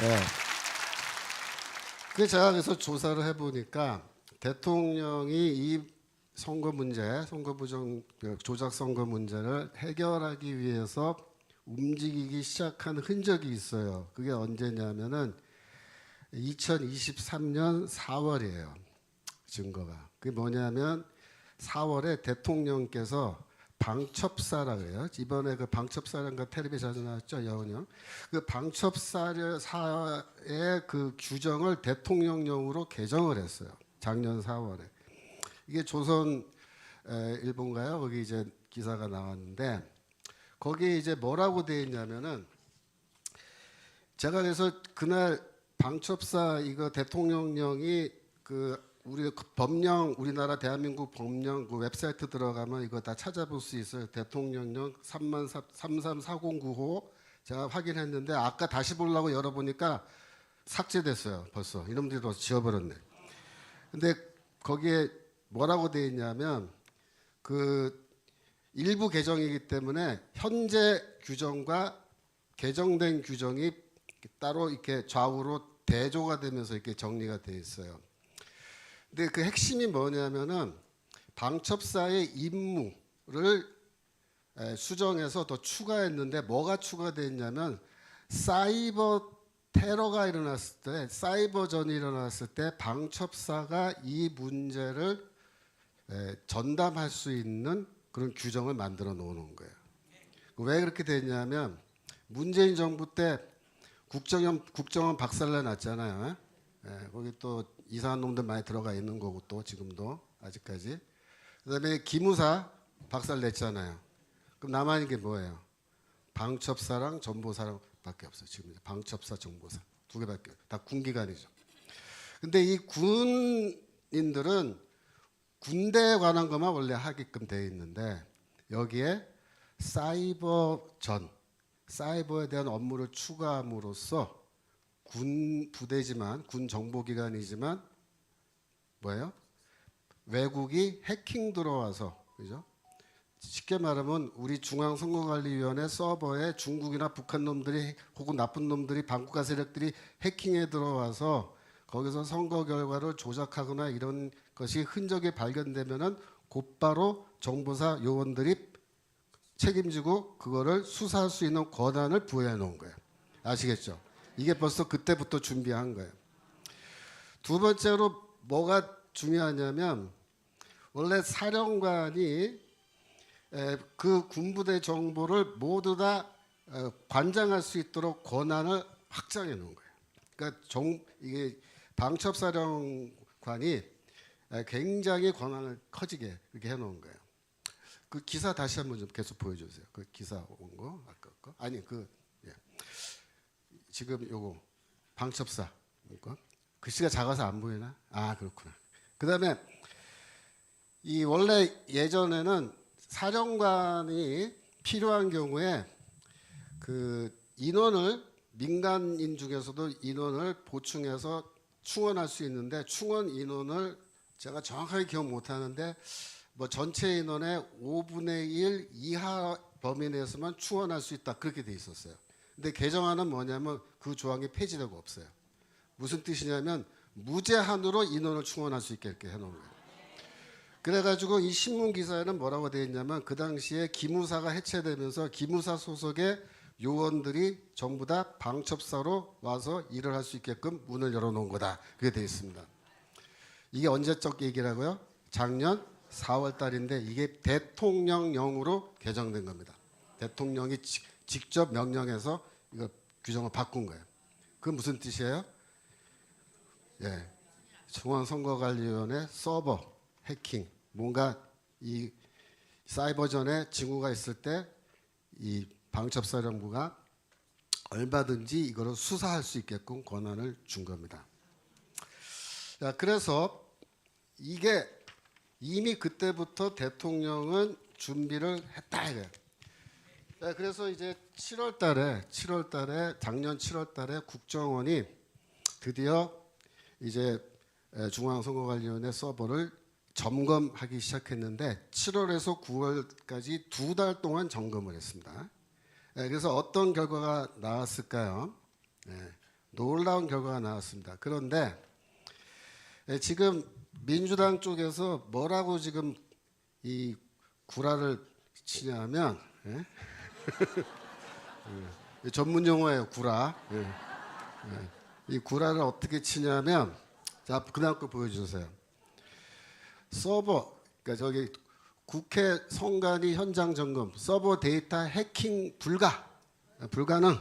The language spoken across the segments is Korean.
예. 그 제가 그래서 조사를 해보니까 대통령이 이 선거 문제, 선거 부정 조작 선거 문제를 해결하기 위해서 움직이기 시작한 흔적이 있어요. 그게 언제냐면은 2023년 4월이에요. 증거가. 그게 뭐냐면 4월에 대통령께서 방첩사라 그래요. 이번에 그 방첩사령과 텔레비 자주 나왔죠, 여운형. 그 방첩사의 그 규정을 대통령령으로 개정을 했어요. 작년 4월에. 이게 조선 일본가요? 거기 이제 기사가 나왔는데 거기에 이제 뭐라고 돼 있냐면은 제가 그래서 그날 방첩사 이거 대통령령이 그 우리 법령 우리나라 대한민국 법령 그 웹사이트 들어가면 이거 다 찾아볼 수 있어요. 대통령령 33409호 제가 확인했는데 아까 다시 보려고 열어보니까 삭제됐어요. 벌써 이놈들이 또 지워버렸네. 근데 거기에 뭐라고 돼 있냐면 그 일부 개정이기 때문에 현재 규정과 개정된 규정이 따로 이렇게 좌우로 대조가 되면서 이렇게 정리가 돼 있어요. 근데 그 핵심이 뭐냐면은 방첩사의 임무를 수정해서 더 추가했는데 뭐가 추가됐냐면 사이버 테러가 일어났을 때, 사이버전이 일어났을 때 방첩사가 이 문제를 전담할 수 있는 그런 규정을 만들어 놓는 거예요. 왜 그렇게 됐냐면 문재인 정부 때 국정원 박살내 났잖아요. 거기 또 이상한 놈들 많이 들어가 있는 거고 또 지금도 아직까지. 그다음에 기무사 박살냈잖아요. 그럼 남아있는 게 뭐예요? 방첩사랑 정보사랑밖에 없어요. 지금 방첩사, 정보사 두 개밖에 다 군기관이죠. 근데 이 군인들은 군대에 관한 것만 원래 하게끔 되어 있는데 여기에 사이버에 대한 업무를 추가함으로써 군 부대지만 군 정보기관이지만 뭐예요? 외국이 해킹 들어와서 그죠? 쉽게 말하면 우리 중앙선거관리위원회 서버에 중국이나 북한 놈들이 혹은 나쁜 놈들이 반국가 세력들이 해킹에 들어와서 거기서 선거 결과를 조작하거나 이런 것이 흔적이 발견되면은 곧바로 정보사 요원들이 책임지고 그거를 수사할 수 있는 권한을 부여해 놓은 거예요. 아시겠죠? 이게 벌써 그때부터 준비한 거예요. 두 번째로 뭐가 중요하냐면 원래 사령관이 그 군부대 정보를 모두 다 관장할 수 있도록 권한을 확장해 놓은 거예요. 그러니까 이게 방첩사령관이 굉장히 권한을 커지게 이렇게 해놓은 거예요. 그 기사 다시 한번 좀 계속 보여주세요. 그 기사 온 거 아까 거 아니 예. 지금 요거 방첩사 거 글씨가 작아서 안 보이나? 아 그렇구나. 그다음에 이 원래 예전에는 사령관이 필요한 경우에 그 인원을 민간인 중에서도 인원을 보충해서 충원할 수 있는데 충원 인원을 제가 정확하게 기억 못하는데 뭐 전체 인원의 5분의 1 이하 범위 내에서만 충원할 수 있다 그렇게 돼 있었어요. 근데 개정안은 뭐냐면 그 조항이 폐지되고 없어요. 무슨 뜻이냐면 무제한으로 인원을 충원할 수 있게 이렇게 해놓은 거예요. 그래가지고 이 신문 기사에는 뭐라고 되어 있냐면 그 당시에 기무사가 해체되면서 기무사 소속의 요원들이 전부 다 방첩사로 와서 일을 할 수 있게끔 문을 열어놓은 거다. 그게 되어 있습니다. 이게 언제적 얘기라고요? 작년 4월 달인데 이게 대통령령으로 개정된 겁니다. 대통령이 직접 명령해서 이거 규정을 바꾼 거예요. 그건 무슨 뜻이에요? 예, 중앙선거관리위원회 서버 해킹 뭔가 이 사이버전에 징후가 있을 때 이 방첩사령부가 얼마든지 이거를 수사할 수 있게끔 권한을 준 겁니다. 자, 그래서 이게 이미 그때부터 대통령은 준비를 했다 이래요. 자, 그래서 이제 7월 달에 작년 7월 달에 국정원이 드디어 이제 중앙선거관리위원회 서버를 점검하기 시작했는데 7월에서 9월까지 2달 동안 점검을 했습니다. 그래서 어떤 결과가 나왔을까요? 놀라운 결과가 나왔습니다. 그런데 지금 민주당 쪽에서 뭐라고 지금 이 구라를 치냐면 전문 용어예요, 구라. 이 구라를 어떻게 치냐면, 자, 그다음 거 보여주세요. 서버, 그러니까 저기 국회 선관위 현장 점검, 서버 데이터 해킹 불가능.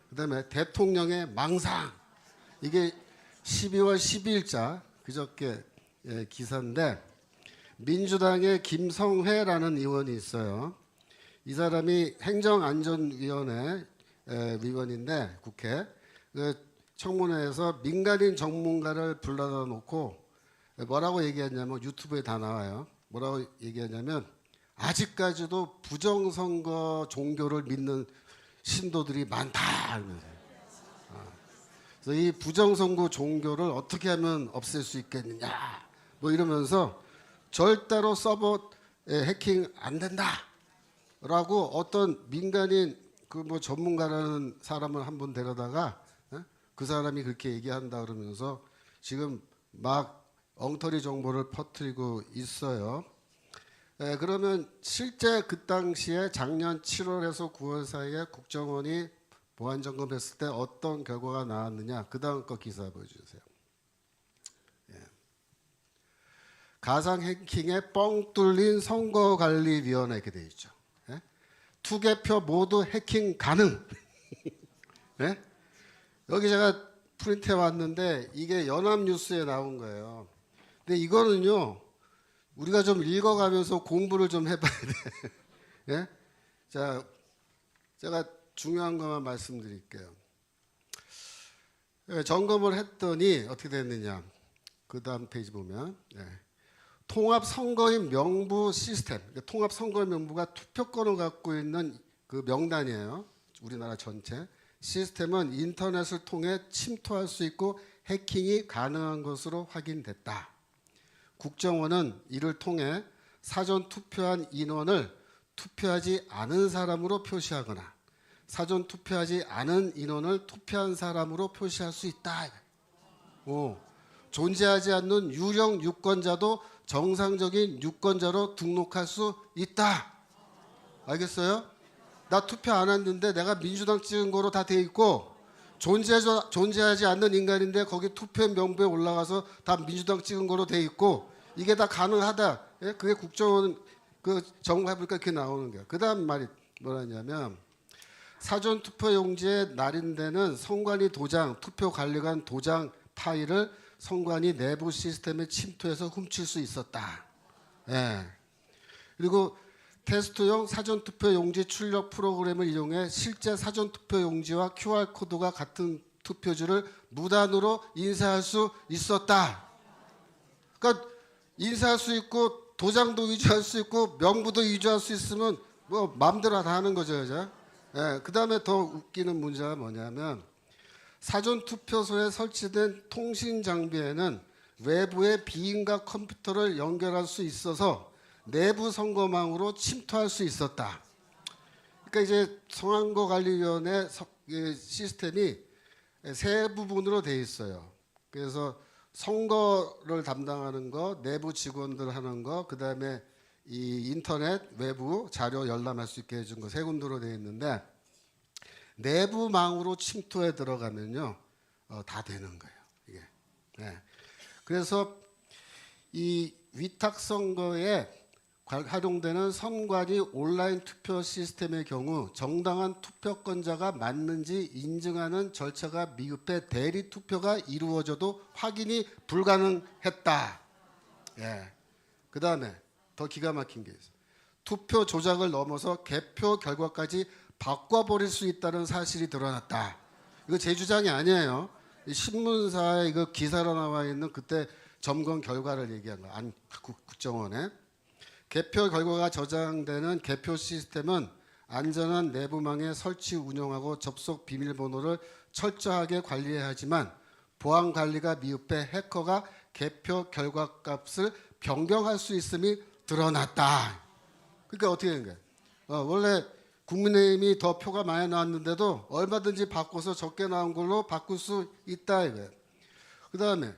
그다음에 대통령의 망상. 이게 12월 12일자 그저께 기사인데, 민주당의 김성회라는 의원이 있어요. 이 사람이 행정안전위원회 위원인데, 국회 청문회에서 민간인 전문가를 불러다 놓고 뭐라고 얘기했냐면, 유튜브에 다 나와요. 뭐라고 얘기하냐면, 아직까지도 부정선거 종교를 믿는 신도들이 많다 하면서, 그래서 이 부정선거 종교를 어떻게 하면 없앨 수 있겠느냐 뭐 이러면서 절대로 서버 해킹 안 된다라고 어떤 민간인 그 뭐 전문가라는 사람을 한번 데려다가 그 사람이 그렇게 얘기한다 그러면서 지금 막 엉터리 정보를 퍼뜨리고 있어요. 그러면 실제 그 당시에 작년 7월에서 9월 사이에 국정원이 보안 점검했을 때 어떤 결과가 나왔느냐? 그 다음 거 기사 보여주세요. 가상 해킹에 뻥 뚫린 선거관리위원회 이렇게 돼 있죠. 투개표 모두 해킹 가능. 여기 제가 프린트해 왔는데 이게 연합뉴스에 나온 거예요. 근데 이거는요, 우리가 좀 읽어가면서 공부를 좀 해봐야 돼. 자, 제가 중요한 것만 말씀드릴게요. 점검을 했더니 어떻게 됐느냐? 그 다음 페이지 보면 통합선거인 명부 시스템, 그러니까 통합선거인 명부가 투표권을 갖고 있는 그 명단이에요. 우리나라 전체 시스템은 인터넷을 통해 침투할 수 있고 해킹이 가능한 것으로 확인됐다. 국정원은 이를 통해 사전 투표한 인원을 투표하지 않은 사람으로 표시하거나 사전 투표하지 않은 인원을 투표한 사람으로 표시할 수 있다. 존재하지 않는 유령 유권자도 정상적인 유권자로 등록할 수 있다. 알겠어요? 나 투표 안 했는데 내가 민주당 찍은 거로 다 돼 있고 존재하지 않는 인간인데 거기 투표 명부에 올라가서 다 민주당 찍은 거로 돼 있고 이게 다 가능하다. 그게 국정원 그 정보해보니까 그렇게 나오는 거야. 그 다음 말이 뭐라냐면 사전 투표 용지에 날인되는 선관위 도장, 투표 관리관 도장 파일을 선관위 내부 시스템에 침투해서 훔칠 수 있었다. 그리고 테스트용 사전투표 용지 출력 프로그램을 이용해 실제 사전투표 용지와 QR코드가 같은 투표지를 무단으로 인쇄할 수 있었다. 그러니까 인쇄할 수 있고 도장도 위조할 수 있고 명부도 위조할 수 있으면 뭐 마음대로 다 하는 거죠. 그죠? 그 다음에 더 웃기는 문제가 뭐냐면 사전투표소에 설치된 통신 장비에는 외부의 비인가 컴퓨터를 연결할 수 있어서 내부 선거망으로 침투할 수 있었다. 그러니까 이제 선거관리위원회 시스템이 세 부분으로 돼 있어요. 그래서 선거를 담당하는 거, 내부 직원들 하는 거, 그 다음에 이 인터넷 외부 자료 열람할 수 있게 해준 거 세 군데로 돼 있는데 내부망으로 침투해 들어가면요 다 되는 거예요. 이게. 그래서 이 위탁 선거에 활용되는 선관위 온라인 투표 시스템의 경우 정당한 투표권자가 맞는지 인증하는 절차가 미흡해 대리 투표가 이루어져도 확인이 불가능했다. 그 다음에 더 기가 막힌 게 있어요. 투표 조작을 넘어서 개표 결과까지 바꿔버릴 수 있다는 사실이 드러났다. 이거 제 주장이 아니에요. 신문사에 이거 기사로 나와 있는 그때 점검 결과를 얘기한 거. 아니 국정원에. 개표 결과가 저장되는 개표 시스템은 안전한 내부망에 설치 운영하고 접속 비밀번호를 철저하게 관리해야 하지만 보안 관리가 미흡해 해커가 개표 결과 값을 변경할 수 있음이 드러났다. 그러니까 어떻게 된 거예요? 원래 국민의힘이 더 표가 많이 나왔는데도 얼마든지 바꿔서 적게 나온 걸로 바꿀 수 있다 이거예요. 그다음에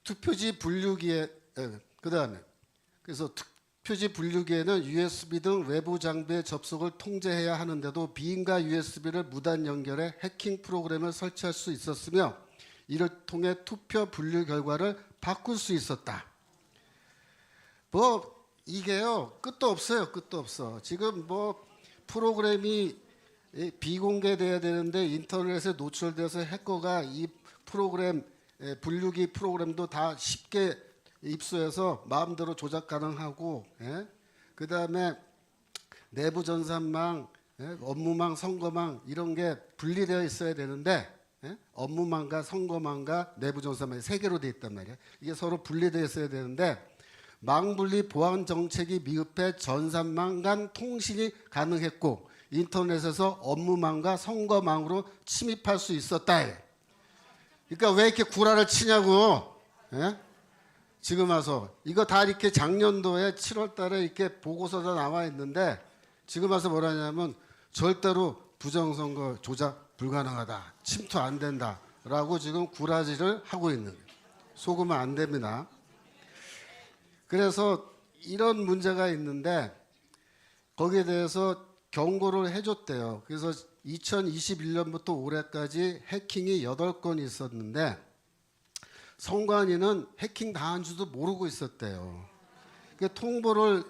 투표지 분류기에 그다음에 그래서 투표지 분류기에는 USB 등 외부 장비의 접속을 통제해야 하는데도 비인가 USB를 무단 연결해 해킹 프로그램을 설치할 수 있었으며 이를 통해 투표 분류 결과를 바꿀 수 있었다. 뭐 이게요 끝도 없어요. 끝도 없어. 지금 뭐 프로그램이 비공개돼야 되는데 인터넷에 노출돼서 해커가 이 프로그램 분류기 프로그램도 다 쉽게 입수해서 마음대로 조작 가능하고, 그 다음에 내부 전산망, 업무망, 선거망 이런 게 분리되어 있어야 되는데 업무망과 선거망과 내부 전산망이 세 개로 돼 있단 말이야. 이게 서로 분리되어 있어야 되는데 망분리 보안 정책이 미흡해 전산망 간 통신이 가능했고 인터넷에서 업무망과 선거망으로 침입할 수 있었다. 그러니까 왜 이렇게 구라를 치냐고. 지금 와서 이거 다 이렇게 작년도에 7월 달에 이렇게 보고서가 나와 있는데 지금 와서 뭐라냐면 절대로 부정선거 조작 불가능하다. 침투 안 된다라고 지금 구라질을 하고 있는 거예요. 속으면 안 됩니다. 그래서 이런 문제가 있는데 거기에 대해서 경고를 해줬대요. 그래서 2021년부터 올해까지 해킹이 8건 있었는데 선관위는 해킹 당한 줄도 모르고 있었대요. 통보를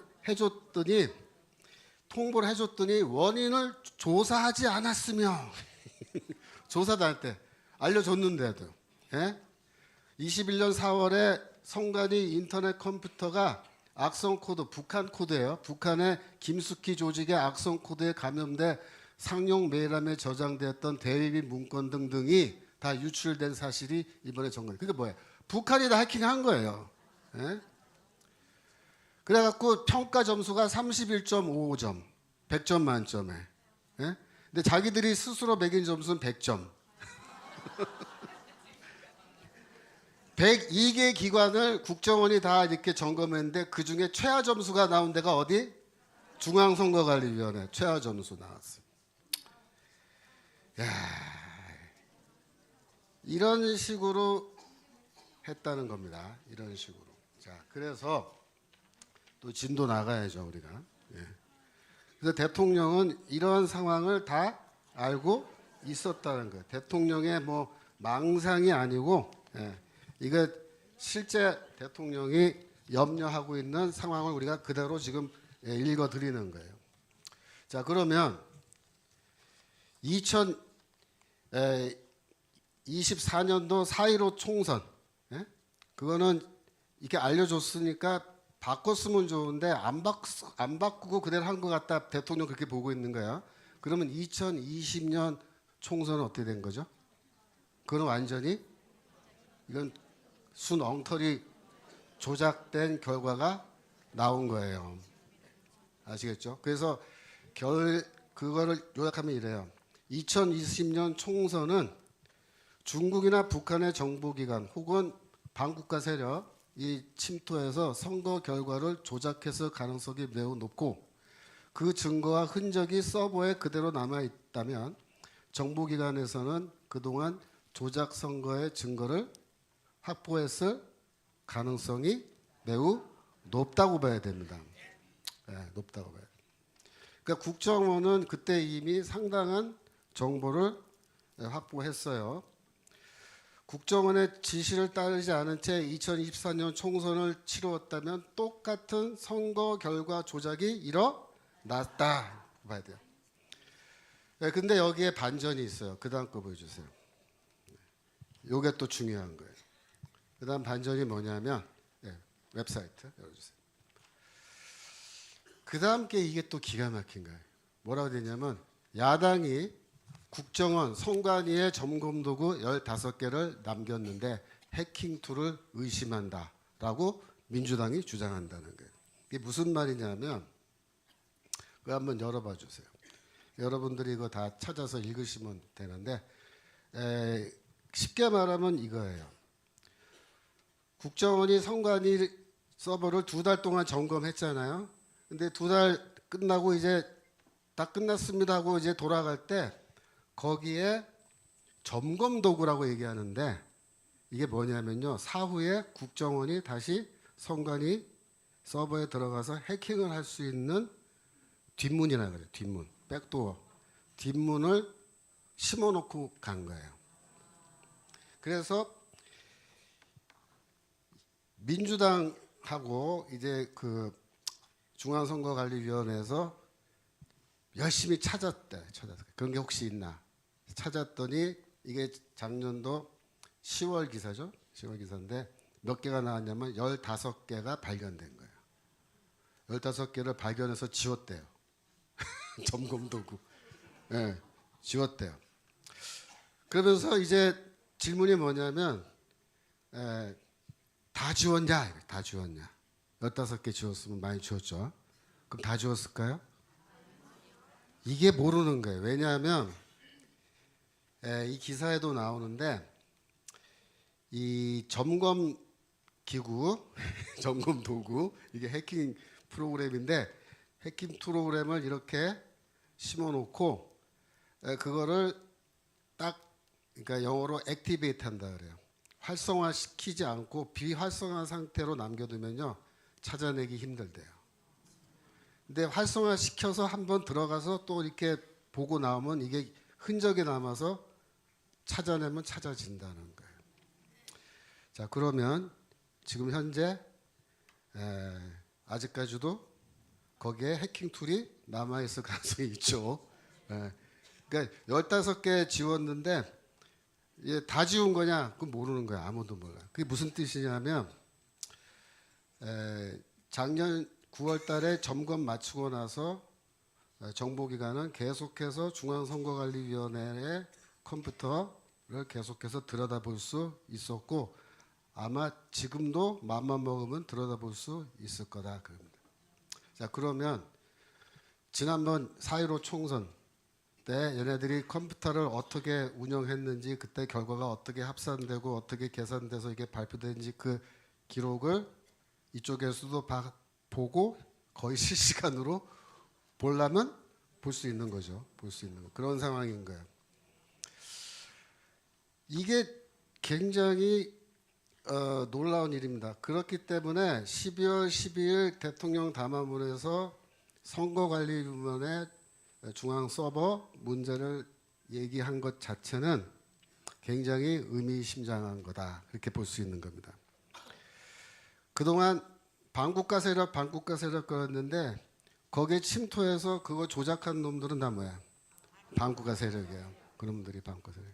해줬더니 원인을 조사하지 않았으며 조사도 할 때 알려줬는데도 21년 4월에 선관위 인터넷 컴퓨터가 악성 코드, 북한 코드예요. 북한의 김숙희 조직의 악성 코드에 감염돼 상용 메일함에 저장되었던 대외비 문건 등등이 다 유출된 사실이 이번에 전거예요. 그게 뭐예요? 북한이 다 해킹한 거예요. 그래갖고 평가 점수가 31.55점, 100점 만점에. 근데 자기들이 스스로 매긴 점수는 100점. 102개 기관을 국정원이 다 이렇게 점검했는데 그 중에 최하 점수가 나온 데가 어디? 중앙선거관리위원회 최하 점수 나왔어요. 야, 이런 식으로 했다는 겁니다. 이런 식으로. 자, 그래서 또 진도 나가야죠 우리가. 그래서 대통령은 이런 상황을 다 알고 있었다는 거예요. 대통령의 뭐 망상이 아니고, 이거 실제 대통령이 염려하고 있는 상황을 우리가 그대로 지금 읽어 드리는 거예요. 자, 그러면 2024년도 4.15 총선, 그거는 이렇게 알려줬으니까 바꿨으면 좋은데 안 바꾸고 그대로 한 것 같다. 대통령 그렇게 보고 있는 거야. 그러면 2020년 총선은 어떻게 된 거죠? 그건 완전히 이건 순 엉터리 조작된 결과가 나온 거예요. 아시겠죠? 그래서 그거를 요약하면 이래요. 2020년 총선은 중국이나 북한의 정보기관 혹은 반국가 세력이 침투해서 선거 결과를 조작했을 가능성이 매우 높고 그 증거와 흔적이 서버에 그대로 남아있다면 정보기관에서는 그동안 조작 선거의 증거를 확보했을 가능성이 매우 높다고 봐야 됩니다. 높다고 봐야 됩니다. 그러니까 국정원은 그때 이미 상당한 정보를 확보했어요. 국정원의 지시를 따르지 않은 채 2024년 총선을 치루었다면 똑같은 선거 결과 조작이 일어났다 봐야 돼요. 근데 여기에 반전이 있어요. 그 다음 거 보여주세요. 이게 또 중요한 거예요. 그 다음 반전이 뭐냐면 웹사이트 열어주세요. 그 다음 게 이게 또 기가 막힌 거예요. 뭐라고 되냐면 야당이 국정원 선관위의 점검도구 15개를 남겼는데 해킹 툴을 의심한다라고 민주당이 주장한다는 거예요. 이게 무슨 말이냐면 그거 한번 열어봐 주세요. 여러분들이 이거 다 찾아서 읽으시면 되는데 쉽게 말하면 이거예요. 국정원이 선관위 서버를 2달 동안 점검했잖아요. 근데 2달 끝나고 이제 다 끝났습니다 하고 이제 돌아갈 때 거기에 점검 도구라고 얘기하는데 이게 뭐냐면요. 사후에 국정원이 다시 선관위 서버에 들어가서 해킹을 할 수 있는 뒷문이라 그래요. 뒷문, 백도어. 뒷문을 심어놓고 간 거예요. 그래서 민주당하고 이제 그 중앙선거관리위원회에서 열심히 찾았대. 그런 게 혹시 있나? 찾았더니 이게 작년도 10월 기사죠. 10월 기사인데 몇 개가 나왔냐면 15개가 발견된 거예요. 15개를 발견해서 지웠대요. 점검 도구. 네, 지웠대요. 그러면서 이제 질문이 뭐냐면 다 지웠냐? 다 지웠냐? 15개 지웠으면 많이 지웠죠. 그럼 다 지웠을까요? 이게 모르는 거예요. 왜냐하면 이 기사에도 나오는데 이 점검 기구, 점검 도구 이게 해킹 프로그램인데 해킹 프로그램을 이렇게 심어놓고 그거를 딱 그러니까 영어로 액티베이트 한다 그래요. 활성화시키지 않고 비활성화 상태로 남겨두면요 찾아내기 힘들대요. 근데 활성화시켜서 한번 들어가서 또 이렇게 보고 나오면 이게 흔적이 남아서 찾아내면 찾아진다는 거예요. 자, 그러면 지금 현재 아직까지도 거기에 해킹 툴이 남아있을 가능성이 있죠. 그러니까 15개 지웠는데 다 지운 거냐? 그건 모르는 거야. 아무도 몰라. 그게 무슨 뜻이냐면 작년 9월 달에 점검 마치고 나서 정보기관은 계속해서 중앙선거관리위원회의 컴퓨터를 계속해서 들여다볼 수 있었고 아마 지금도 맘만 먹으면 들여다볼 수 있을 거다. 그럽니다. 자, 그러면 지난번 4.15 총선 때 얘네들이 컴퓨터를 어떻게 운영했는지 그때 결과가 어떻게 합산되고 어떻게 계산돼서 이게 발표되는지 그 기록을 이쪽에서도 보고 거의 실시간으로 보려면 볼 수 있는 거죠. 볼 수 있는 그런 상황인 거예요. 이게 굉장히 놀라운 일입니다. 그렇기 때문에 12월 12일 대통령 담화문에서 선거관리위원회 중앙 서버 문제를 얘기한 것 자체는 굉장히 의미심장한 거다. 그렇게 볼 수 있는 겁니다. 그동안 반국가 세력 그랬는데 거기에 침투해서 그거 조작한 놈들은 다 뭐야? 반국가 세력이에요. 그런 놈들이 반국가 세력.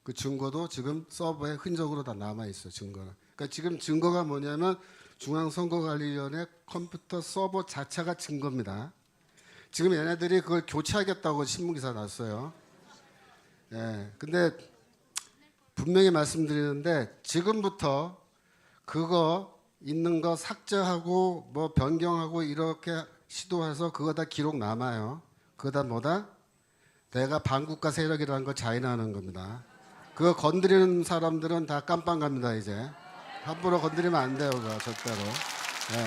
그 증거도 지금 서버에 흔적으로 다 남아 있어. 증거는. 그러니까 지금 증거가 뭐냐면 중앙선거관리위원회 컴퓨터 서버 자체가 증거입니다. 지금 얘네들이 그걸 교체하겠다고 신문기사 났어요. 예. 근데 분명히 말씀드리는데 지금부터 그거 있는 거 삭제하고 뭐 변경하고 이렇게 시도해서 그거 다 기록 남아요. 그거 다 뭐다? 내가 반국가 세력이라는 걸 자인하는 겁니다. 그거 건드리는 사람들은 다 깜빵 갑니다. 이제 함부로 건드리면 안 돼요. 그거 절대로. 예.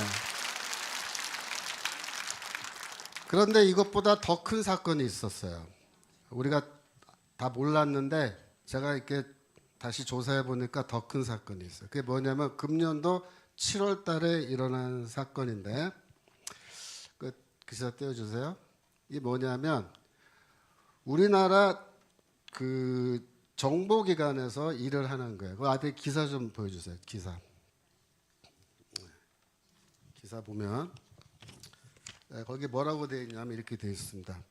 그런데 이것보다 더 큰 사건이 있었어요. 우리가 다 몰랐는데 제가 이렇게 다시 조사해 보니까 더 큰 사건이 있어요. 그게 뭐냐면 금년도 7월 달에 일어난 사건인데 그 기사 띄워주세요. 이게 뭐냐면 우리나라 그 정보기관에서 일을 하는 거예요. 그 앞에 기사 좀 보여주세요. 기사 보면 거기 뭐라고 되어 있냐면 이렇게 되어 있습니다.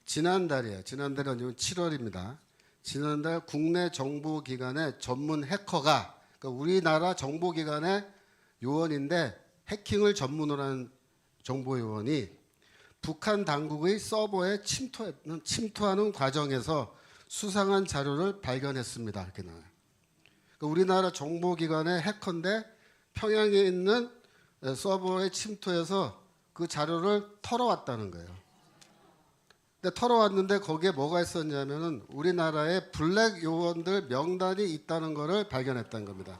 지난달이에요. 지난달이 아니면 7월입니다. 지난달 국내 정보기관의 전문 해커가 그러니까 우리나라 정보기관의 요원인데 해킹을 전문으로 한 정보요원이 북한 당국의 서버에 침투하는 과정에서 수상한 자료를 발견했습니다. 이렇게 나와요. 그러니까 우리나라 정보기관의 해커인데 평양에 있는 서버에 침투해서 그 자료를 털어왔다는 거예요. 근데 털어왔는데 거기에 뭐가 있었냐면은 우리나라의 블랙 요원들 명단이 있다는 것을 발견했다는 겁니다.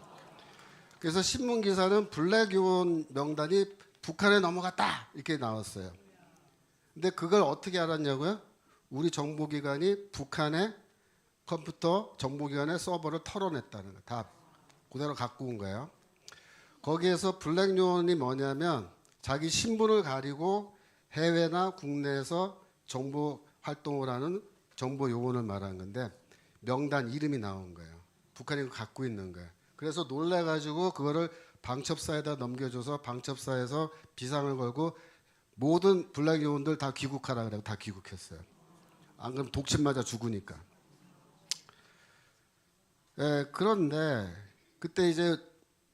그래서 신문 기사는 블랙 요원 명단이 북한에 넘어갔다 이렇게 나왔어요. 근데 그걸 어떻게 알았냐고요? 우리 정보기관이 북한의 컴퓨터 정보기관의 서버를 털어냈다는 거. 다 그대로 갖고 온 거예요. 거기에서 블랙 요원이 뭐냐면 자기 신분을 가리고 해외나 국내에서 정보 활동을 하는 정보 요원을 말하는 건데 명단 이름이 나온 거예요. 북한이 그거 갖고 있는 거예요. 그래서 놀래가지고 그거를 방첩사에다 넘겨줘서 방첩사에서 비상을 걸고 모든 블랙 요원들 다 귀국하라 그래고 다 귀국했어요. 안 그러면 독침 맞아 죽으니까. 예, 그런데 그때 이제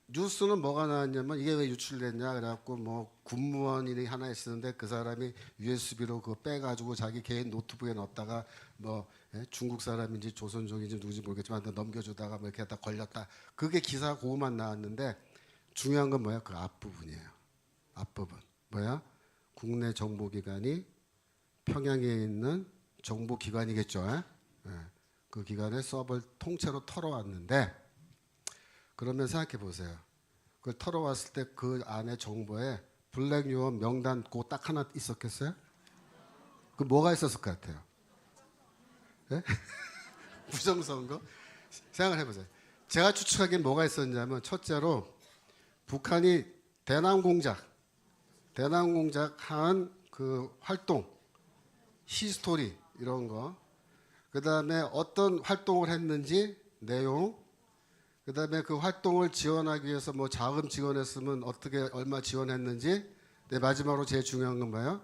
뉴스는 뭐가 나왔냐면 이게 왜 유출됐냐 그래갖고 뭐 군무원이 하나 있었는데 그 사람이 USB로 그거 빼가지고 자기 개인 노트북에 넣었다가 뭐 중국 사람인지 조선족인지 누군지 모르겠지만 넘겨주다가 뭐 이렇게 다 걸렸다. 그게 기사 그거만 나왔는데 중요한 건 뭐야? 그 앞부분이에요. 앞부분 뭐야? 국내 정보기관이 평양에 있는 정보기관이겠죠. 그 기관의 서버를 통째로 털어왔는데 그러면 생각해 보세요. 그걸 털어왔을 때 그 안에 정보에 블랙 요원 명단 그 딱 하나 있었겠어요? 그 뭐가 있었을 것 같아요? 네? 부정선거? 생각을 해보세요. 제가 추측하기엔 뭐가 있었냐면 첫째로 북한이 대남공작 한 그 활동, 히스토리 이런 거, 그 다음에 어떤 활동을 했는지 내용, 그 다음에 그 활동을 지원하기 위해서 뭐 자금 지원했으면 어떻게 얼마 지원했는지, 네, 마지막으로 제일 중요한 건 뭐예요?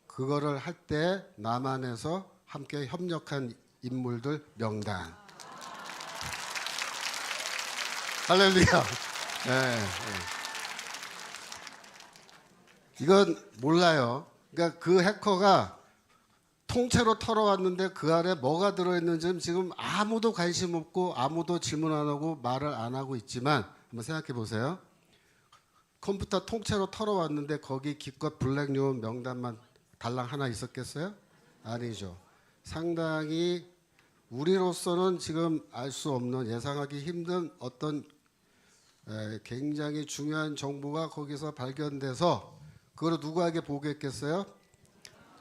그거를 할 때 남한에서 함께 협력한 인물들 명단. 할렐루야. 네, 네. 이건 몰라요. 그러니까 그 해커가 통째로 털어왔는데 그 안에 뭐가 들어있는지는 지금 아무도 관심 없고 아무도 질문 안 하고 말을 안 하고 있지만 한번 생각해 보세요. 컴퓨터 통째로 털어왔는데 거기 기껏 블랙 요원 명단만 달랑 하나 있었겠어요? 아니죠. 상당히 우리로서는 지금 알 수 없는 예상하기 힘든 어떤 굉장히 중요한 정보가 거기서 발견돼서 그걸 누구에게 보고했겠어요?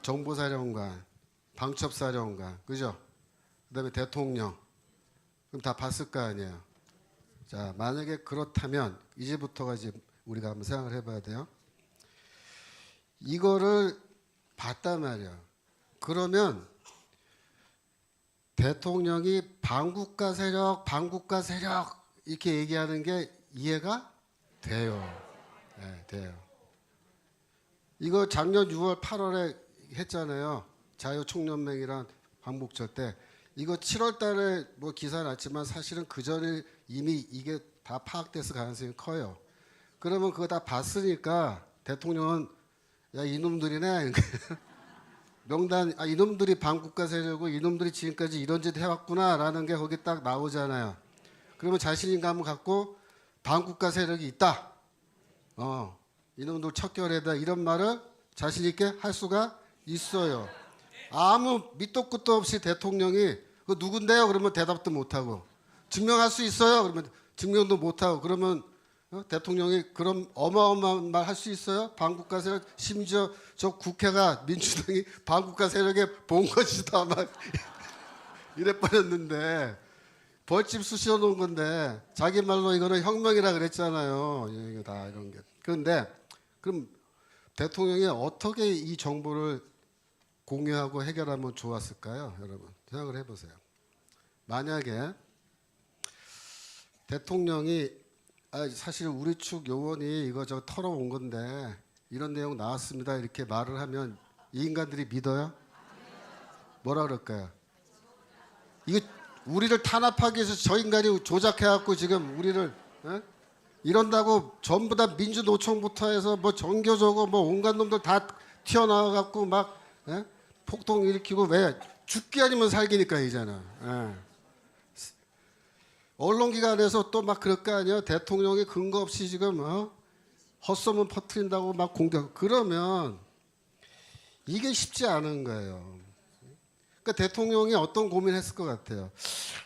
정보사령관, 방첩사령관, 그죠? 그다음에 대통령, 그럼 다 봤을 거 아니에요. 자, 만약에 그렇다면 이제부터가 이제 우리가 한번 생각을 해봐야 돼요. 이거를 봤단 말이야. 그러면 대통령이 반국가 세력 이렇게 얘기하는 게 이해가 돼요. 네, 돼요. 이거 작년 6월, 8월에 했잖아요. 자유총연맹이랑 광복절 때. 이거 7월 달에 뭐 기사 났지만 사실은 그 전에 이미 이게 다 파악됐을 가능성이 커요. 그러면 그거 다 봤으니까 대통령은 야, 이놈들이네. 명단, 아, 이놈들이 반국가 세력이고 이놈들이 지금까지 이런 짓 해왔구나라는 게 거기 딱 나오잖아요. 그러면 자신감을 갖고 반국가 세력이 있다. 이놈들 척결해다 이런 말을 자신 있게 할 수가 있어요. 아무 밑도 끝도 없이 대통령이 그 누군데요? 그러면 대답도 못하고 증명할 수 있어요? 그러면 증명도 못하고 그러면 대통령이 그럼 어마어마한 말 할 수 있어요? 반국가 세력 심지어 저 국회가 민주당이 반국가 세력의 본거지다 막 이래 버렸는데 벌집 쑤셔 놓은 건데 자기 말로 이거는 혁명이라 그랬잖아요. 이거 다 이런 게. 그런데 그럼 대통령이 어떻게 이 정보를 공유하고 해결하면 좋았을까요? 여러분 생각을 해보세요. 만약에 대통령이 사실 우리 측 요원이 이거 저 털어온 건데 이런 내용 나왔습니다 이렇게 말을 하면 이 인간들이 믿어요? 뭐라 그럴까요? 이거 우리를 탄압하기 위해서 저 인간이 조작해갖고 지금 우리를 이런다고 전부 다 민주노총부터 해서 뭐 정교조고 뭐 온갖 놈들 다 튀어나와갖고 막 폭동 일으키고 왜 죽기 아니면 살기니까 이잖아. 언론기관에서 또 막 그럴 거 아니에요. 대통령이 근거 없이 지금 헛소문 퍼뜨린다고 막 공격. 그러면 이게 쉽지 않은 거예요. 그러니까 대통령이 어떤 고민했을 것 같아요.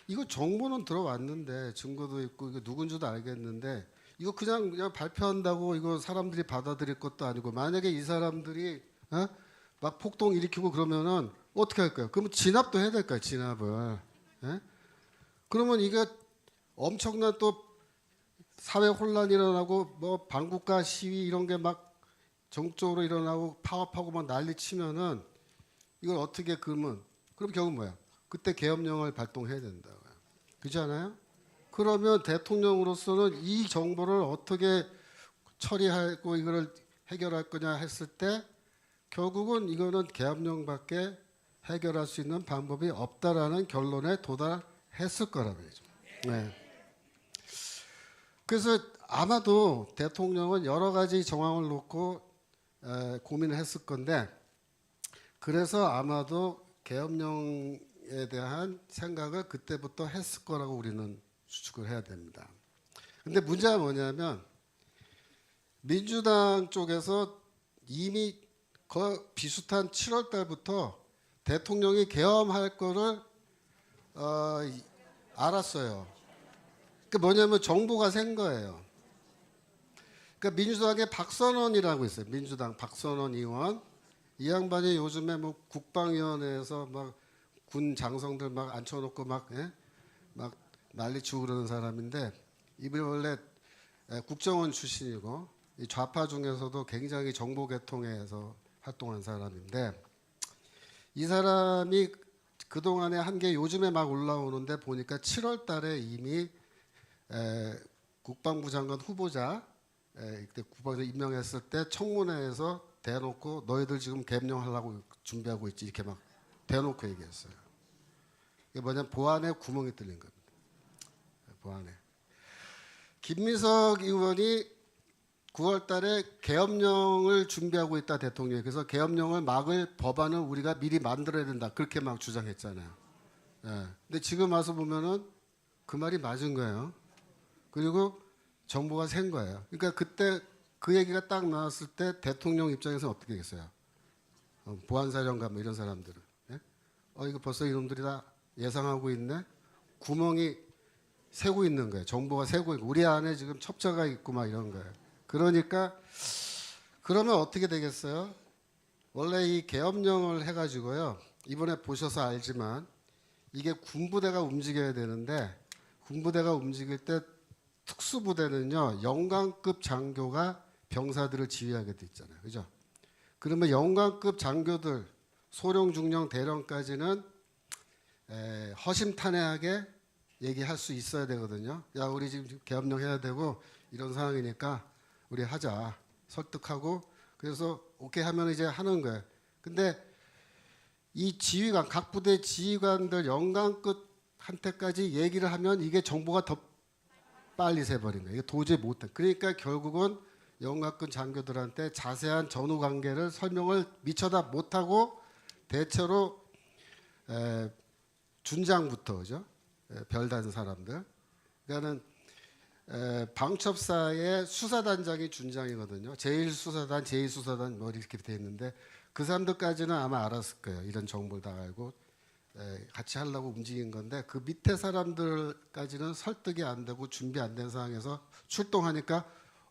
이거 정보는 들어왔는데 증거도 있고 이거 누군지도 알겠는데 이거 그냥 발표한다고 이거 사람들이 받아들일 것도 아니고 만약에 이 사람들이 막 폭동 일으키고 그러면은 어떻게 할까요? 그러면 진압도 해야 될까요? 진압을. 예? 그러면 이게 엄청난 또 사회 혼란이 일어나고 뭐 반국가 시위 이런 게 막 전국적으로 일어나고 파업하고 막 난리 치면은 이걸 어떻게 그러면 그럼 결국 뭐야? 그때 계엄령을 발동해야 된다고요. 그렇지 않아요? 그러면 대통령으로서는 이 정보를 어떻게 처리하고 이거를 해결할 거냐 했을 때 결국은 이거는 계엄령밖에 해결할 수 있는 방법이 없다라는 결론에 도달했을 거라고 얘기죠. 네. 그래서 아마도 대통령은 여러 가지 정황을 놓고 고민을 했을 건데 그래서 아마도 계엄령에 대한 생각을 그때부터 했을 거라고 우리는 추측을 해야 됩니다. 근데 문제가 뭐냐면 민주당 쪽에서 이미 그 비슷한 7월 달부터 대통령이 계엄할 거를 알았어요. 그 뭐냐면 정보가 생 거예요. 그러니까 민주당의 박선원이라고 있어요. 민주당 박선원 의원. 이 양반이 요즘에 뭐 국방위원회에서 막 군 장성들 막 앉혀놓고 막 난리치고 그러는 사람인데 이분이 원래 국정원 출신이고 이 좌파 중에서도 굉장히 정보계통에서 활동한 사람인데 이 사람이 그동안에 한 게 요즘에 막 올라오는데 보니까 7월 달에 이미 국방부 장관 후보자 그때 국방부 임명했을 때 청문회에서 대놓고 너희들 지금 계엄령하려고 준비하고 있지 이렇게 막 대놓고 얘기했어요. 이게 뭐냐면 보안에 구멍이 뚫린 겁니다. 보안에. 김민석 의원이 9월 달에 계엄령을 준비하고 있다 대통령이. 그래서 계엄령을 막을 법안을 우리가 미리 만들어야 된다. 그렇게 막 주장했잖아요. 예. 근데 지금 와서 보면은 그 말이 맞은 거예요. 그리고 정보가 샌 거예요. 그러니까 그때 그 얘기가 딱 나왔을 때 대통령 입장에서는 어떻게 했어요? 보안사령관 뭐 이런 사람들은. 예? 이거 벌써 이놈들이 다 예상하고 있네? 구멍이 새고 있는 거예요. 정보가 새고 있고 우리 안에 지금 첩자가 있고 막 이런 거예요. 그러니까 그러면 어떻게 되겠어요? 원래 이 계엄령을 해가지고요. 이번에 보셔서 알지만 이게 군부대가 움직여야 되는데 군부대가 움직일 때 특수부대는요. 영관급 장교가 병사들을 지휘하게 돼 있잖아요. 그죠? 그러면 영관급 장교들 소령, 중령, 대령까지는 허심탄회하게 얘기할 수 있어야 되거든요. 야, 우리 지금 계엄령 해야 되고 이런 상황이니까 우리 하자. 설득하고 그래서 오케이 하면 이제 하는 거예요. 근데 이 지휘관, 각 부대 지휘관들 영관급한테까지 얘기를 하면 이게 정보가 더 빨리 새버린 거예요. 이게 도저히 못해. 그러니까 결국은 영관급 장교들한테 자세한 전후 관계를 설명을 미처 다 못하고 대체로 준장부터 그죠? 별단 사람들. 그러니까는 방첩사의 수사단장이 준장이거든요. 제1수사단, 제2수사단 뭐 이렇게 돼 있는데 그 사람들까지는 아마 알았을 거예요. 이런 정보를 다 알고 같이 하려고 움직인 건데 그 밑에 사람들까지는 설득이 안 되고 준비 안 된 상황에서 출동하니까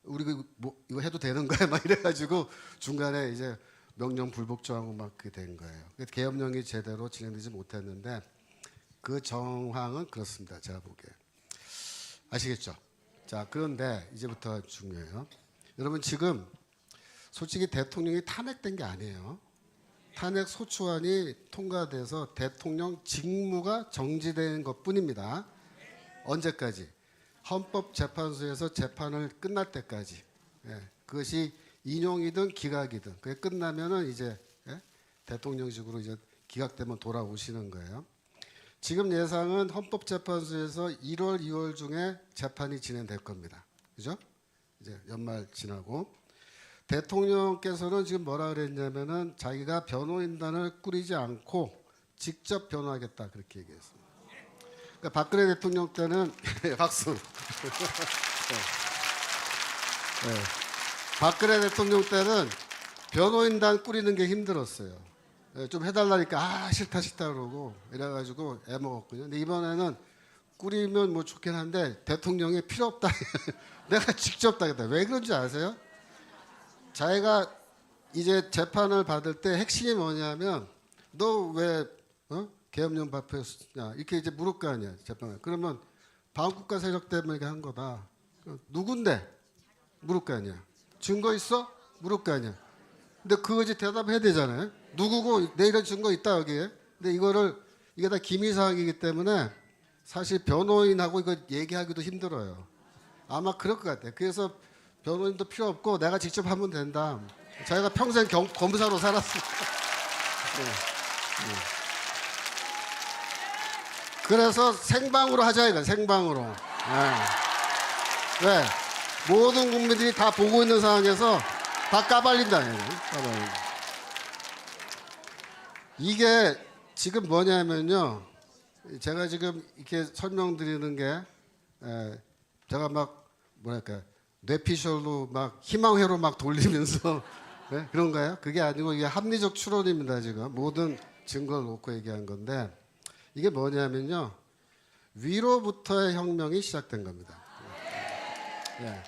우리 뭐 이거 해도 되는 거야 막 이래가지고 중간에 이제 명령 불복종하고 막 그게 된 거예요. 계엄령이 제대로 진행되지 못했는데 그 정황은 그렇습니다. 제가 보기에 아시겠죠? 자, 그런데 이제부터 중요해요. 여러분 지금 솔직히 대통령이 탄핵된 게 아니에요. 탄핵 소추안이 통과돼서 대통령 직무가 정지된 것뿐입니다. 언제까지? 헌법재판소에서 재판을 끝날 때까지. 그것이 인용이든 기각이든 그게 끝나면은 이제 대통령직으로 이제 기각되면 돌아오시는 거예요. 지금 예상은 헌법재판소에서 1월, 2월 중에 재판이 진행될 겁니다. 그죠? 이제 연말 지나고. 대통령께서는 지금 뭐라 그랬냐면은 자기가 변호인단을 꾸리지 않고 직접 변호하겠다 그렇게 얘기했습니다. 그러니까 박근혜 대통령 때는 박수. 네. 박근혜 대통령 때는 변호인단 꾸리는 게 힘들었어요. 좀 해달라니까 싫다 그러고 이래가지고 애먹었거든요. 근데 이번에는 꾸리면 뭐 좋긴 한데 대통령이 필요 없다. 내가 직접 하겠다. 왜 그런지 아세요? 자기가 이제 재판을 받을 때 핵심이 뭐냐면 너 왜 계엄령 발표했냐 이렇게 이제 물을 거 아니야 재판에. 그러면 반국가 세력 때문에 이렇게 한 거다. 누군데? 물을 거 아니야. 증거 있어? 물을 거 아니야. 근데 그거 이제 대답해야 되잖아요. 누구고 내 이런 증거 있다 여기에. 근데 이게 다 기밀 사항이기 때문에 사실 변호인하고 이거 얘기하기도 힘들어요. 아마 그럴 것 같아요. 그래서 변호인도 필요 없고 내가 직접 하면 된다. 자기가 평생 검사로 살았으니까. 네. 네. 그래서 생방으로 하자 이거 생방으로. 네. 왜? 모든 국민들이 다 보고 있는 상황에서 다 까발린다. 까발린다. 이게 지금 뭐냐면요. 제가 지금 이렇게 설명드리는 게 제가 막 뭐랄까 뇌피셜로 막 희망회로 막 돌리면서 네? 그런가요? 그게 아니고 이게 합리적 추론입니다. 지금 모든 증거를 놓고 얘기한 건데 이게 뭐냐면요. 위로부터의 혁명이 시작된 겁니다. 네.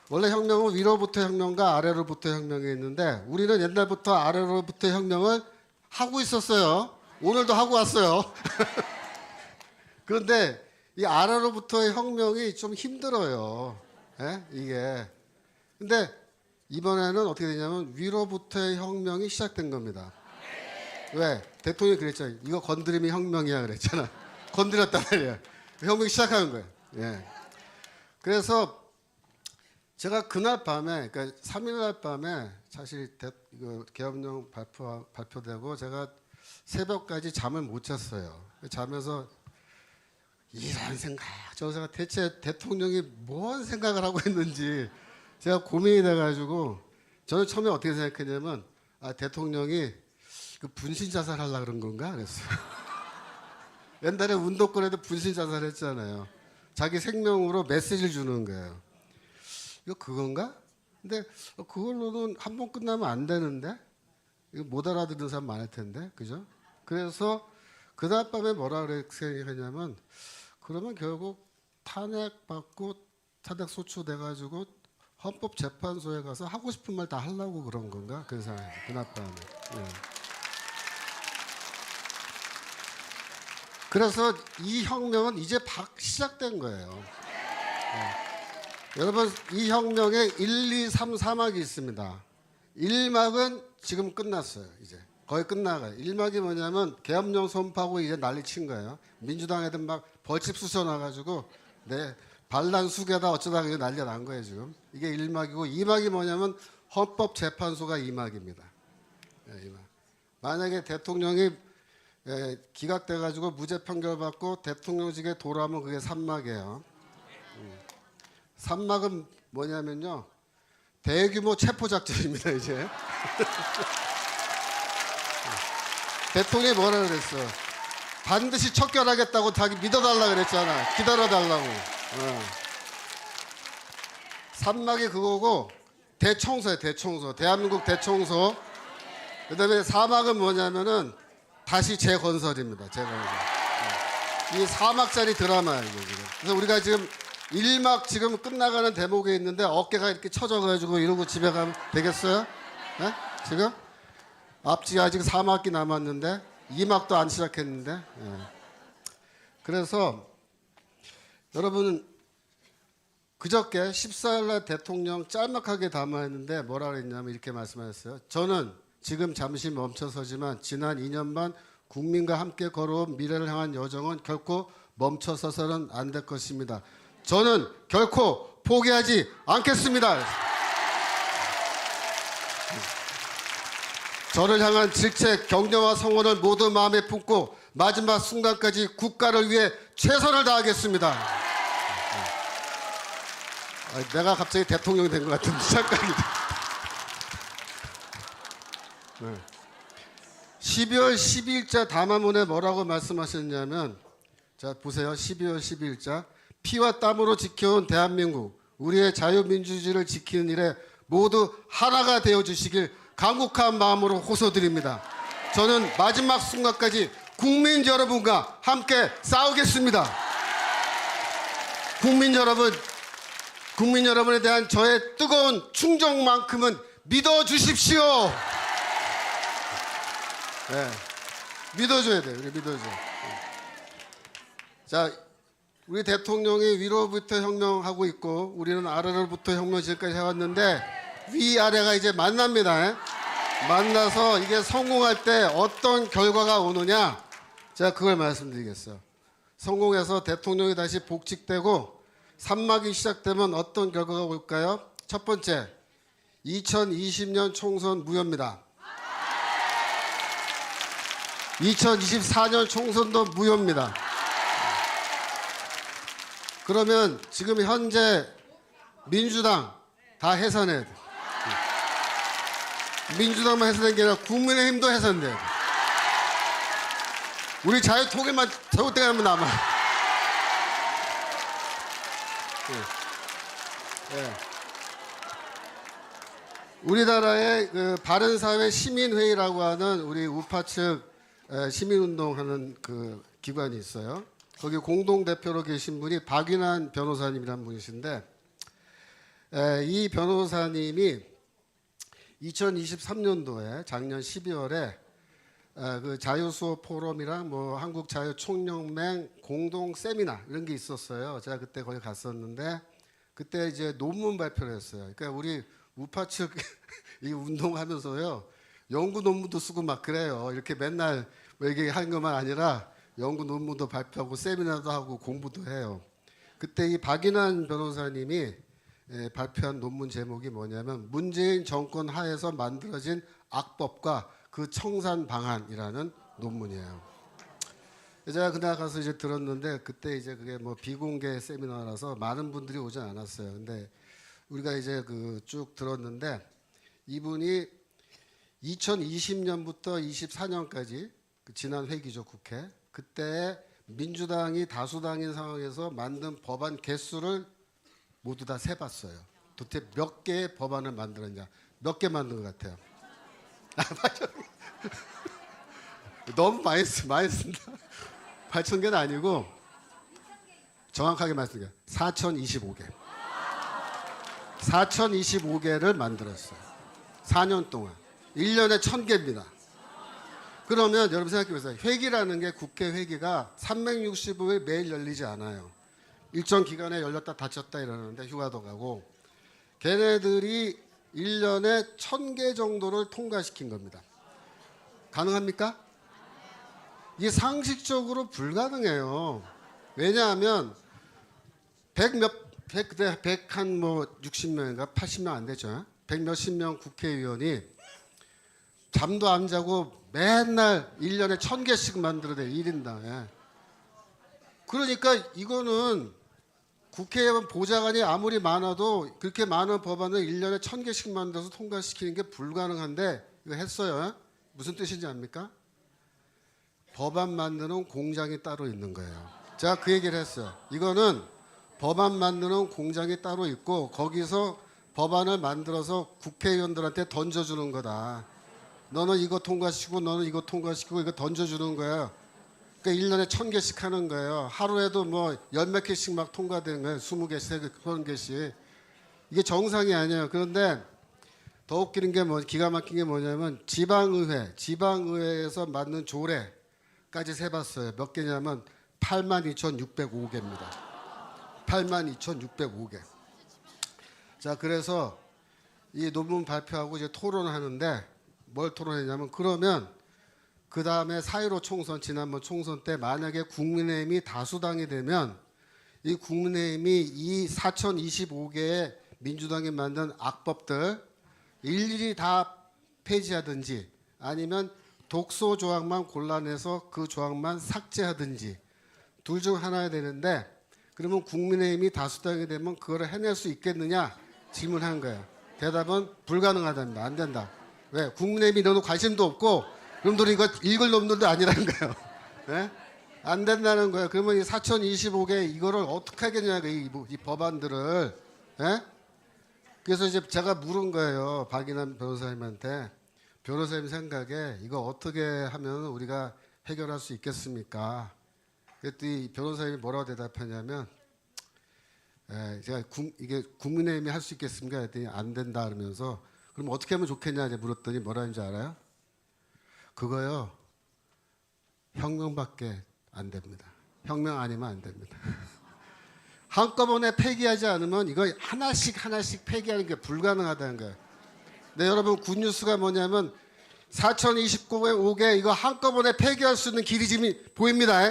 원래 혁명은 위로부터 혁명과 아래로부터 혁명이 있는데 우리는 옛날부터 아래로부터 혁명을 하고 있었어요. 오늘도 하고 왔어요. 그런데 이 아래로부터의 혁명이 좀 힘들어요. 예? 이게. 근데 이번에는 어떻게 되냐면 위로부터의 혁명이 시작된 겁니다. 왜? 대통령이 그랬잖아요. 이거 건드리면 혁명이야 그랬잖아. 건드렸단 말이야. 혁명이 시작하는 거예요. 예. 그래서 제가 그날 밤에, 그러니까 3일날 밤에 사실 이거 계엄령 발표되고 제가 새벽까지 잠을 못 잤어요. 자면서 이런 생각, 저 생각, 대체 대통령이 뭔 생각을 하고 있는지 제가 고민이 돼가지고 저는 처음에 어떻게 생각했냐면 대통령이 그 분신 자살하려고 그런 건가 그랬어요. 옛날에 운동권에도 분신 자살했잖아요. 자기 생명으로 메시지를 주는 거예요. 이거 그건가? 근데 그걸로는 한 번 끝나면 안 되는데 이거 못 알아듣는 사람 많을 텐데 그죠? 그래서 그날 밤에 뭐라 생각했냐면 그러면 결국 탄핵받고 탄핵 소추돼가지고 헌법재판소에 가서 하고 싶은 말 다 하려고 그런 건가? 그런 생각이에요. 그날 밤에. 예. 그래서 이 혁명은 이제 시작된 거예요. 예. 여러분 이 혁명에 1, 2, 3, 4막이 있습니다. 1막은 지금 끝났어요. 이제 거의 끝나가요. 1막이 뭐냐면 계엄령 선포하고 이제 난리 친 거예요. 민주당 애들 막 벌집 쑤셔놔가지고 반란 수개다 어쩌다 난리가 난 거예요 지금. 이게 1막이고 2막이 뭐냐면 헌법재판소가 2막입니다. 예, 2막. 만약에 대통령이 기각돼가지고 무죄 판결받고 대통령직에 돌아오면 그게 3막이에요. 3막은 뭐냐면요. 대규모 체포작전입니다 이제. 대통령이 뭐라 그랬어? 반드시 척결하겠다고 자기 믿어달라 그랬잖아. 기다려달라고. 3막이 그거고 대청소야 대청소. 대한민국 대청소. 그 다음에 4막은 뭐냐면은 다시 재건설입니다. 재건설. 이 4막짜리 드라마예요. 지금. 그래서 우리가 지금 1막 지금 끝나가는 대목에 있는데 어깨가 이렇게 처져가지고 이러고 집에 가면 되겠어요? 네? 지금? 앞뒤 아직 4막이 남았는데 2막도 안 시작했는데. 네. 그래서 여러분 그저께 14일날 대통령 짤막하게 담아했는데 뭐라 그랬냐면 이렇게 말씀하셨어요. 저는 지금 잠시 멈춰서지만 지난 2년 반 국민과 함께 걸어온 미래를 향한 여정은 결코 멈춰서서는 안 될 것입니다. 저는 결코 포기하지 않겠습니다. 저를 향한 질책, 격려와 성원을 모두 마음에 품고 마지막 순간까지 국가를 위해 최선을 다하겠습니다. 내가 갑자기 대통령이 된 것 같은 착각이. 12월 12일자 담화문에 뭐라고 말씀하셨냐면 자 보세요. 12월 12일자 피와 땀으로 지켜온 대한민국 우리의 자유민주주의를 지키는 일에 모두 하나가 되어주시길 간곡한 마음으로 호소드립니다. 저는 마지막 순간까지 국민 여러분과 함께 싸우겠습니다. 국민 여러분에 대한 저의 뜨거운 충정만큼은 믿어주십시오. 네. 믿어줘야 돼요. 우리 믿어줘. 자, 우리 대통령이 위로부터 혁명하고 있고 우리는 아래로부터 혁명 지금까지 해왔는데 위아래가 이제 만납니다. 만나서 이게 성공할 때 어떤 결과가 오느냐, 제가 그걸 말씀드리겠어요. 성공해서 대통령이 다시 복직되고 산막이 시작되면 어떤 결과가 올까요? 첫 번째, 2020년 총선 무효입니다. 2024년 총선도 무효입니다. 그러면 지금 현재 민주당 다 해산해야 돼. 민주당만 해산된 게 아니라 국민의힘도 해산돼야 돼. 우리 자유통일만 잘못되면 남아. 예. 우리나라의 그 바른사회 시민회의라고 하는 우리 우파 측 시민운동하는 그 기관이 있어요. 거기 공동대표로 계신 분이 박윤환 변호사님이라는 분이신데, 이 변호사님이 2023년도에 작년 12월에 그 자유수호 포럼이랑 뭐 한국자유총연맹 공동 세미나 이런 게 있었어요. 제가 그때 거기 갔었는데 그때 이제 논문 발표를 했어요. 그러니까 우리 우파 측 이 운동하면서요 연구 논문도 쓰고 막 그래요. 이렇게 맨날 뭐 얘기하는 것만 아니라 연구 논문도 발표하고 세미나도 하고 공부도 해요. 그때 이 박인환 변호사님이 발표한 논문 제목이 뭐냐면 문재인 정권 하에서 만들어진 악법과 그 청산 방안이라는 논문이에요. 제가 그날 가서 이제 들었는데 그때 이제 그게 뭐 비공개 세미나라서 많은 분들이 오지 않았어요. 근데 우리가 이제 그 쭉 들었는데 이분이 2020년부터 24년까지 그 지난 회기죠, 국회. 그때 민주당이 다수당인 상황에서 만든 법안 개수를 모두 다 세봤어요. 도대체 몇 개의 법안을 만들었냐? 몇 개 만든 것 같아요? 너무 많이 쓴다. 8,000개는 아니고 정확하게 말씀드려요. 4,025개. 4,025개를 만들었어요. 4년 동안. 1년에 1,000개입니다. 그러면 여러분 생각해보세요. 회기라는 게 국회 회기가 365일 매일 열리지 않아요. 일정 기간에 열렸다 닫혔다 이러는데 휴가도 가고 걔네들이 1년에 1,000개 정도를 통과시킨 겁니다. 가능합니까? 이게 상식적으로 불가능해요. 왜냐하면 100한 뭐 60명인가 80명 안 되죠. 100 몇십 명 국회의원이 잠도 안 자고 맨날 1년에 1,000개씩 만들어내 1인당. 예. 그러니까 이거는 국회의원 보좌관이 아무리 많아도 그렇게 많은 법안을 1년에 1,000개씩 만들어서 통과시키는 게 불가능한데 이거 했어요. 무슨 뜻인지 압니까? 법안 만드는 공장이 따로 있는 거예요. 제가 그 얘기를 했어요. 이거는 법안 만드는 공장이 따로 있고 거기서 법안을 만들어서 국회의원들한테 던져주는 거다. 너는 이거 통과시키고 너는 이거 통과시키고 이거 던져주는 거예요. 그러니까 1년에 1,000개씩 하는 거예요. 하루에도 뭐 열 몇 개씩 막 통과되는 거예요. 20개씩, 30개씩. 이게 정상이 아니에요. 그런데 더 웃기는 게 기가 막힌 게 뭐냐면 지방의회에서 만든 조례까지 세봤어요. 몇 개냐면 82,605개입니다. 82,605개. 자, 그래서 이 논문 발표하고 이제 토론하는데 뭘 토론했냐면 그러면 그 다음에 4.15 총선 지난번 총선 때 만약에 국민의힘이 다수당이 되면 이 국민의힘이 이 4,025개의 민주당이 만든 악법들 일일이 다 폐지하든지 아니면 독소 조항만 골라내서 그 조항만 삭제하든지 둘 중 하나야 되는데 그러면 국민의힘이 다수당이 되면 그걸 해낼 수 있겠느냐 질문한 거예요. 대답은 불가능하답니다. 안 된다. 왜? 국민의힘이 너도 관심도 없고 그놈들이 이거 읽을 놈들도 아니라는 거예요. 네? 안 된다는 거예요. 그러면 이 4,025개 이거를 어떻게 하겠냐 이 법안들을. 네? 그래서 이제 제가 물은 거예요. 박인환 변호사님한테. 변호사님 생각에 이거 어떻게 하면 우리가 해결할 수 있겠습니까? 그랬더니 변호사님이 뭐라고 대답하냐면 제가 이게 국민의힘이 할 수 있겠습니까? 그랬더니 안 된다 그러면서 그럼 어떻게 하면 좋겠냐 이제 물었더니 뭐라 하는지 알아요? 그거요. 혁명밖에 안 됩니다. 혁명 아니면 안 됩니다. 한꺼번에 폐기하지 않으면 이거 하나씩 하나씩 폐기하는 게 불가능하다는 거예요. 네, 여러분 굿뉴스가 뭐냐면 4029개 5개 이거 한꺼번에 폐기할 수 있는 길이 지금 보입니다.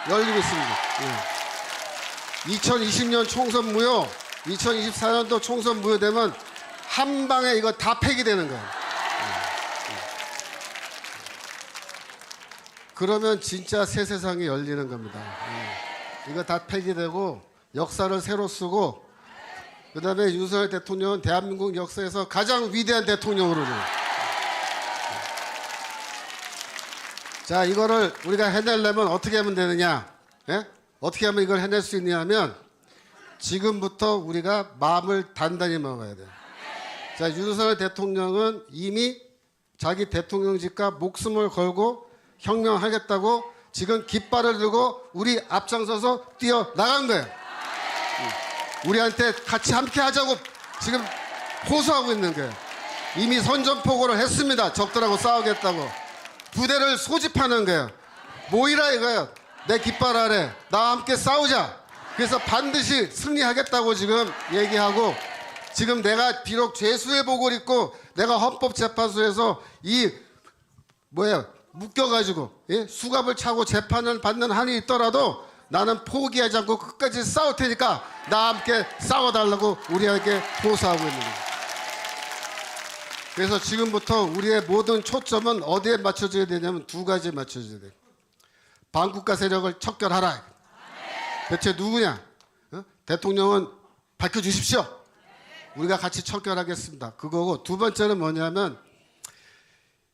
열리고 있습니다. 예. 2020년 총선 무효, 2024년도 총선 무효되면 한 방에 이거 다 폐기되는 거예요. 그러면 진짜 새 세상이 열리는 겁니다. 이거 다 폐기되고 역사를 새로 쓰고 그 다음에 윤석열 대통령은 대한민국 역사에서 가장 위대한 대통령으로 자 이거를 우리가 해내려면 어떻게 하면 되느냐 예? 어떻게 하면 이걸 해낼 수 있냐 하면 지금부터 우리가 마음을 단단히 먹어야 돼요. 자 윤석열 대통령은 이미 자기 대통령직과 목숨을 걸고 혁명하겠다고 지금 깃발을 들고 우리 앞장서서 뛰어나간 거예요. 우리한테 같이 함께 하자고 지금 호소하고 있는 거예요. 이미 선전포고를 했습니다. 적들하고 싸우겠다고. 부대를 소집하는 거예요. 모이라 이거예요. 내 깃발 아래 나와 함께 싸우자. 그래서 반드시 승리하겠다고 지금 얘기하고 지금 내가 비록 죄수의 복을 입고 내가 헌법재판소에서 이 묶여가지고 예? 수갑을 차고 재판을 받는 한이 있더라도 나는 포기하지 않고 끝까지 싸울 테니까 나와 함께 싸워달라고 우리에게 호소하고 있는 거예요. 그래서 지금부터 우리의 모든 초점은 어디에 맞춰져야 되냐면 두 가지에 맞춰져야 돼요. 반국가 세력을 척결하라. 대체 누구냐? 대통령은 밝혀주십시오. 우리가 같이 척결하겠습니다. 그거고 두 번째는 뭐냐면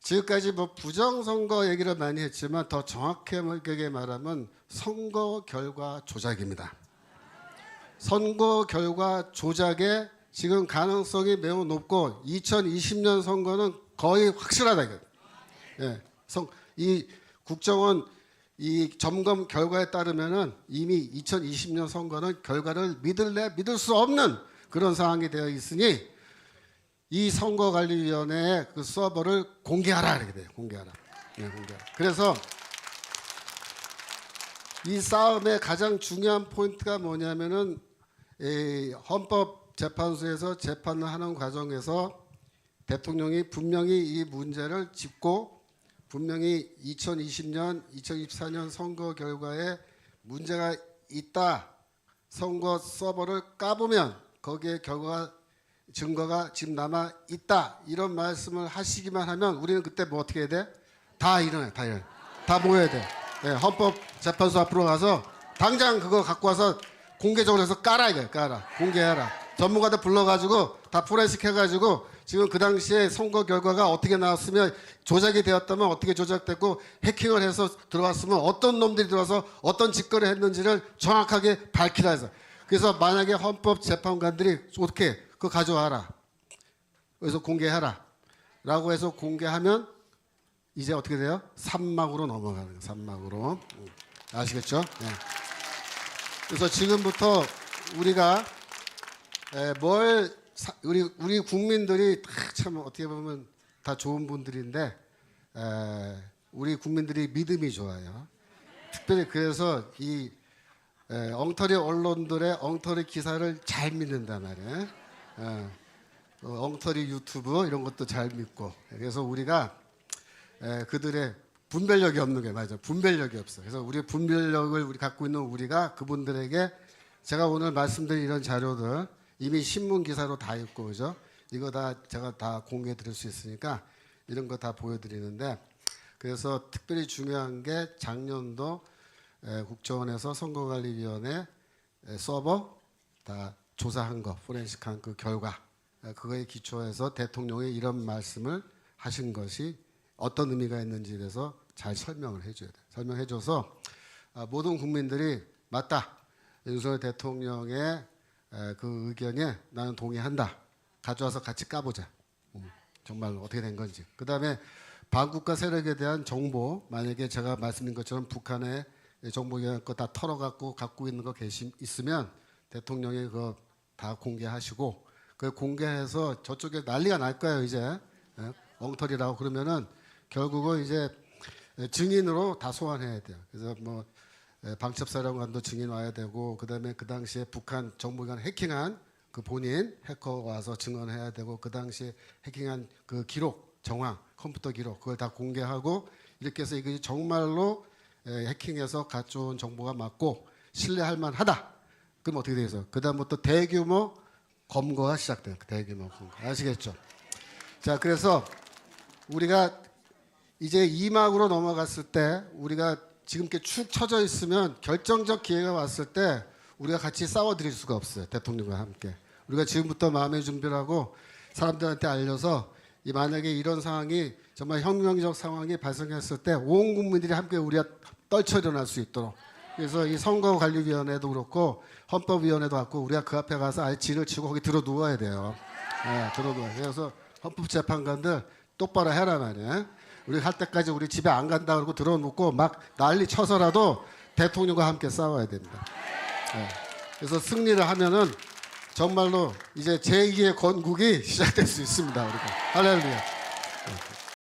지금까지 부정선거 얘기를 많이 했지만 더 정확하게 말하면 선거 결과 조작입니다. 선거 결과 조작의 지금 가능성이 매우 높고 2020년 선거는 거의 확실하다. 예, 이 국정원 이 점검 결과에 따르면은 이미 2020년 선거는 결과를 믿을래 믿을 수 없는 그런 상황이 되어 있으니 이 선거관리위원회의 그 서버를 공개하라 이렇게 돼요. 공개하라. 네, 공개하라. 그래서 이 싸움의 가장 중요한 포인트가 뭐냐면은 이 헌법재판소에서 재판을 하는 과정에서 대통령이 분명히 이 문제를 짚고 분명히 2020년, 2024년 선거 결과에 문제가 있다. 선거 서버를 까보면 거기에 증거가 지금 남아 있다. 이런 말씀을 하시기만 하면 우리는 그때 뭐 어떻게 해야 돼? 다 일어나요. 다 모여야 돼. 네, 헌법재판소 앞으로 가서 당장 그거 갖고 와서 공개적으로 해서 깔아 이거야. 깔아. 공개해라. 전문가들 불러가지고 다 포렌식 해가지고 지금 그 당시에 선거 결과가 어떻게 나왔으면 조작이 되었다면 어떻게 조작됐고 해킹을 해서 들어왔으면 어떤 놈들이 들어와서 어떤 짓거리를 했는지를 정확하게 밝히라 해서 그래서 만약에 헌법재판관들이 어떻게 그거 가져와라. 그래서 공개해라. 라고 해서 공개하면 이제 어떻게 돼요? 산막으로 넘어가는 거예요. 산막으로. 아시겠죠? 네. 그래서 지금부터 우리가 우리 국민들이 참 어떻게 보면 다 좋은 분들인데 우리 국민들이 믿음이 좋아요. 특별히 그래서 이 엉터리 언론들의 엉터리 기사를 잘 믿는단 말이에요. 엉터리 유튜브 이런 것도 잘 믿고 그래서 우리가 그들의 분별력이 없는 게 맞아요. 분별력이 없어. 그래서 우리의 분별력을 우리 갖고 있는 우리가 그분들에게 제가 오늘 말씀드린 이런 자료들 이미 신문 기사로 다 있고 그죠? 이거 다 제가 다 공개해 드릴 수 있으니까 이런 거 다 보여드리는데 그래서 특별히 중요한 게 작년도 국정원에서 선거관리위원회 서버 다 조사한 거 포렌식한 그 결과 그거에 기초해서 대통령이 이런 말씀을 하신 것이 어떤 의미가 있는지에 대해서 잘 설명을 해줘야 돼요. 설명해줘서 모든 국민들이 맞다. 윤석열 대통령의 그 의견에 나는 동의한다. 가져와서 같이 까보자. 정말 어떻게 된 건지. 그 다음에 반국가 세력에 대한 정보 만약에 제가 말씀드린 것처럼 북한의 정보기관 거 다 털어갖고 갖고 있는 거 있으면 대통령이 그거 다 공개하시고 그 공개해서 저쪽에 난리가 날 거예요 이제 엉터리라고 그러면은 결국은 이제 증인으로 다 소환해야 돼요. 그래서 뭐 방첩사령관도 증인 와야 되고, 그다음에 그 당시에 북한 정보기관 해킹한 그 본인 해커가 와서 증언해야 되고, 그 당시에 해킹한 그 기록 정황, 컴퓨터 기록 그걸 다 공개하고, 이렇게 해서 이것이 정말로 해킹해서 가져온 정보가 맞고 신뢰할 만하다. 그럼 어떻게 되겠어요? 그다음부터 대규모 검거가 시작돼요. 대규모 검거. 아시겠죠? 자, 그래서 우리가 이제 2막으로 넘어갔을 때, 우리가 지금 이렇게 축 처져 있으면 결정적 기회가 왔을 때 우리가 같이 싸워드릴 수가 없어요. 대통령과 함께. 우리가 지금부터 마음의 준비를 하고 사람들한테 알려서, 만약에 이런 상황이 정말 혁명적 상황이 발생했을 때 온 국민들이 함께 우리가 떨쳐 일어날 수 있도록, 그래서 이 선거관리위원회도 그렇고 헌법위원회도 갖고 우리가 그 앞에 가서 아예 진을 치고 거기 들어 누워야 돼요. 네, 들어 누워야 돼요. 그래서 헌법재판관들 똑바로 해라 말이야. 우리 할 때까지 우리 집에 안 간다 그러고 들어 눕고 막 난리 쳐서라도 대통령과 함께 싸워야 됩니다. 네. 그래서 승리를 하면은 정말로 이제 제2의 건국이 시작될 수 있습니다. 우리가. 할렐루야. 네.